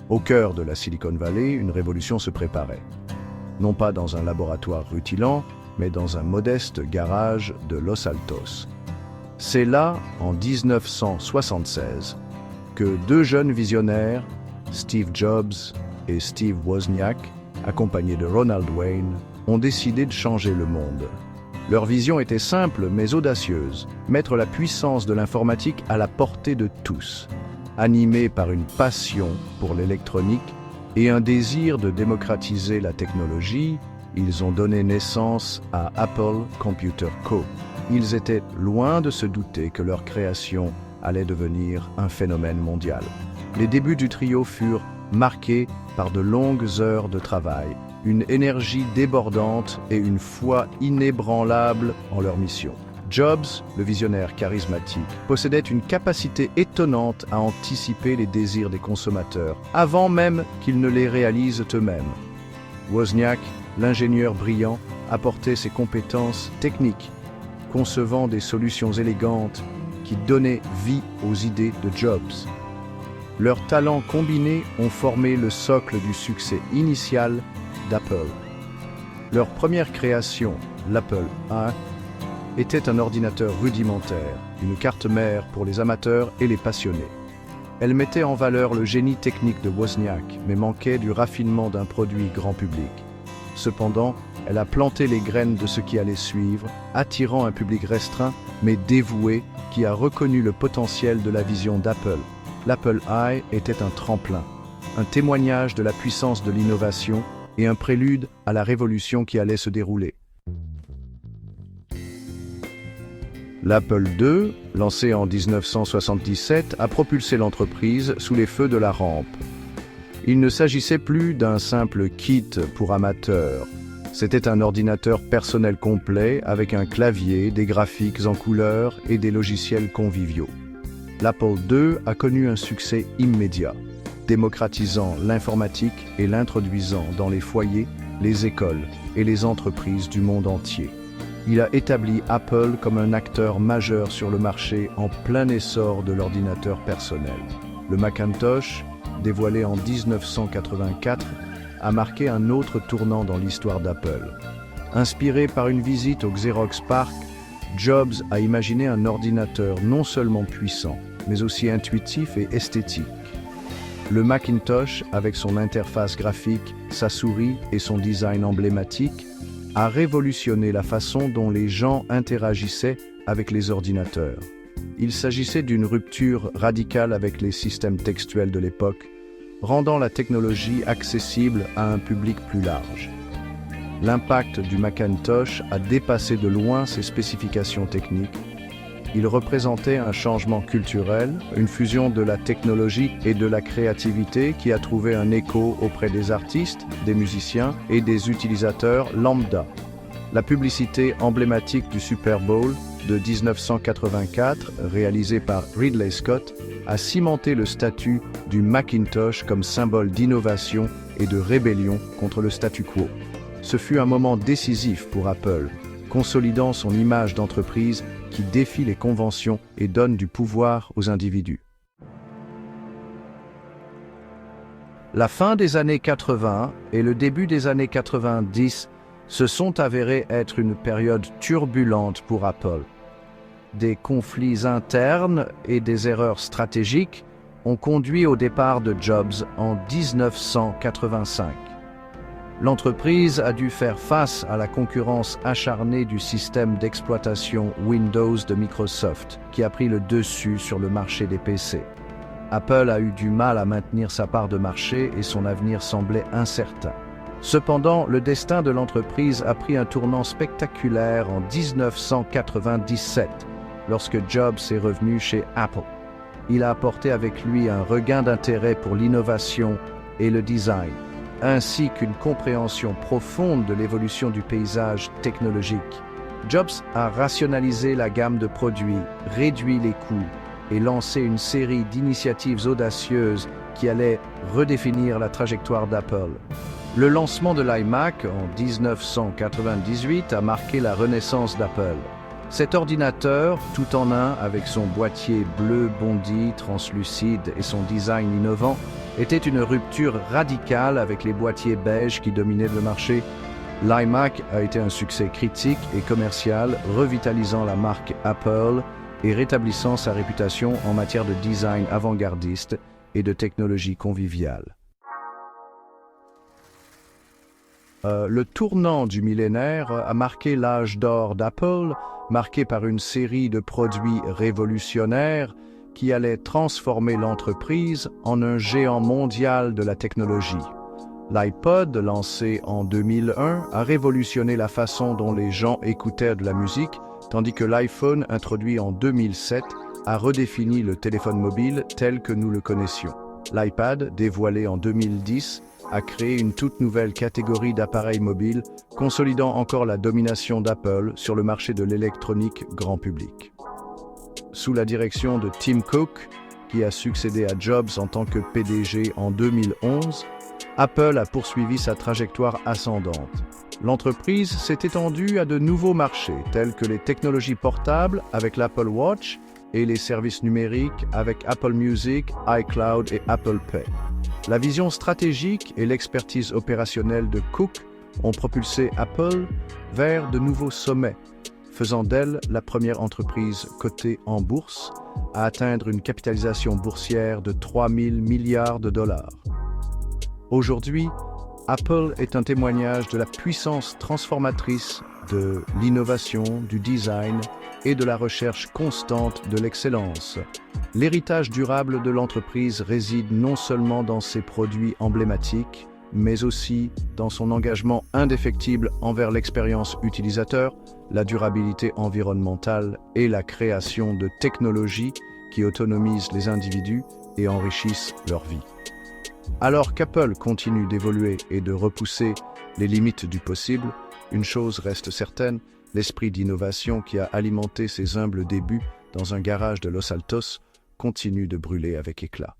Au cœur de la Silicon Valley, une révolution se préparait. Non pas dans un laboratoire rutilant, mais dans un modeste garage de Los Altos. C'est là, en 1976, que deux jeunes visionnaires, Steve Jobs et Steve Wozniak, accompagnés de Ronald Wayne, ont décidé de changer le monde. Leur vision était simple mais audacieuse, mettre la puissance de l'informatique à la portée de tous. Animés par une passion pour l'électronique et un désir de démocratiser la technologie, ils ont donné naissance à Apple Computer Co. Ils étaient loin de se douter que leur création allait devenir un phénomène mondial. Les débuts du trio furent marqués par de longues heures de travail, une énergie débordante et une foi inébranlable en leur mission. Jobs, le visionnaire charismatique, possédait une capacité étonnante à anticiper les désirs des consommateurs, avant même qu'ils ne les réalisent eux-mêmes. Wozniak, l'ingénieur brillant, apportait ses compétences techniques, concevant des solutions élégantes qui donnaient vie aux idées de Jobs. Leurs talents combinés ont formé le socle du succès initial d'Apple. Leur première création, l'Apple I, était un ordinateur rudimentaire, une carte mère pour les amateurs et les passionnés. Elle mettait en valeur le génie technique de Wozniak, mais manquait du raffinement d'un produit grand public. Cependant, elle a planté les graines de ce qui allait suivre, attirant un public restreint, mais dévoué, qui a reconnu le potentiel de la vision d'Apple. L'Apple I était un tremplin, un témoignage de la puissance de l'innovation et un prélude à la révolution qui allait se dérouler. L'Apple II, lancé en 1977, a propulsé l'entreprise sous les feux de la rampe. Il ne s'agissait plus d'un simple kit pour amateurs. C'était un ordinateur personnel complet avec un clavier, des graphiques en couleur et des logiciels conviviaux. L'Apple II a connu un succès immédiat, démocratisant l'informatique et l'introduisant dans les foyers, les écoles et les entreprises du monde entier. Il a établi Apple comme un acteur majeur sur le marché en plein essor de l'ordinateur personnel. Le Macintosh, dévoilé en 1984, a marqué un autre tournant dans l'histoire d'Apple. Inspiré par une visite au Xerox PARC, Jobs a imaginé un ordinateur non seulement puissant, mais aussi intuitif et esthétique. Le Macintosh, avec son interface graphique, sa souris et son design emblématique, a révolutionné la façon dont les gens interagissaient avec les ordinateurs. Il s'agissait d'une rupture radicale avec les systèmes textuels de l'époque, rendant la technologie accessible à un public plus large. L'impact du Macintosh a dépassé de loin ses spécifications techniques. Il représentait un changement culturel, une fusion de la technologie et de la créativité qui a trouvé un écho auprès des artistes, des musiciens et des utilisateurs lambda. La publicité emblématique du Super Bowl de 1984, réalisée par Ridley Scott, a cimenté le statut du Macintosh comme symbole d'innovation et de rébellion contre le statu quo. Ce fut un moment décisif pour Apple, consolidant son image d'entreprise qui défie les conventions et donne du pouvoir aux individus. La fin des années 80 et le début des années 90 se sont avérés être une période turbulente pour Apple. Des conflits internes et des erreurs stratégiques ont conduit au départ de Jobs en 1985. L'entreprise a dû faire face à la concurrence acharnée du système d'exploitation Windows de Microsoft, qui a pris le dessus sur le marché des PC. Apple a eu du mal à maintenir sa part de marché et son avenir semblait incertain. Cependant, le destin de l'entreprise a pris un tournant spectaculaire en 1997, lorsque Jobs est revenu chez Apple. Il a apporté avec lui un regain d'intérêt pour l'innovation et le design, ainsi qu'une compréhension profonde de l'évolution du paysage technologique. Jobs a rationalisé la gamme de produits, réduit les coûts et lancé une série d'initiatives audacieuses qui allaient redéfinir la trajectoire d'Apple. Le lancement de l'iMac en 1998 a marqué la renaissance d'Apple. Cet ordinateur, tout en un, avec son boîtier bleu bondi, translucide et son design innovant, était une rupture radicale avec les boîtiers beige qui dominaient le marché. L'iMac a été un succès critique et commercial, revitalisant la marque Apple et rétablissant sa réputation en matière de design avant-gardiste et de technologie conviviale. Le tournant du millénaire a marqué l'âge d'or d'Apple, marqué par une série de produits révolutionnaires qui allaient transformer l'entreprise en un géant mondial de la technologie. L'iPod, lancé en 2001, a révolutionné la façon dont les gens écoutaient de la musique, tandis que l'iPhone, introduit en 2007, a redéfini le téléphone mobile tel que nous le connaissions. L'iPad, dévoilé en 2010, a créé une toute nouvelle catégorie d'appareils mobiles, consolidant encore la domination d'Apple sur le marché de l'électronique grand public. Sous la direction de Tim Cook, qui a succédé à Jobs en tant que PDG en 2011, Apple a poursuivi sa trajectoire ascendante. L'entreprise s'est étendue à de nouveaux marchés, tels que les technologies portables avec l'Apple Watch et les services numériques avec Apple Music, iCloud et Apple Pay. La vision stratégique et l'expertise opérationnelle de Cook ont propulsé Apple vers de nouveaux sommets, faisant d'elle la première entreprise cotée en bourse à atteindre une capitalisation boursière de 3 000 milliards de dollars. Aujourd'hui, Apple est un témoignage de la puissance transformatrice de l'innovation, du design et de la recherche constante de l'excellence. L'héritage durable de l'entreprise réside non seulement dans ses produits emblématiques, mais aussi dans son engagement indéfectible envers l'expérience utilisateur, la durabilité environnementale et la création de technologies qui autonomisent les individus et enrichissent leur vie. Alors qu'Apple continue d'évoluer et de repousser les limites du possible, une chose reste certaine, l'esprit d'innovation qui a alimenté ses humbles débuts dans un garage de Los Altos continue de brûler avec éclat.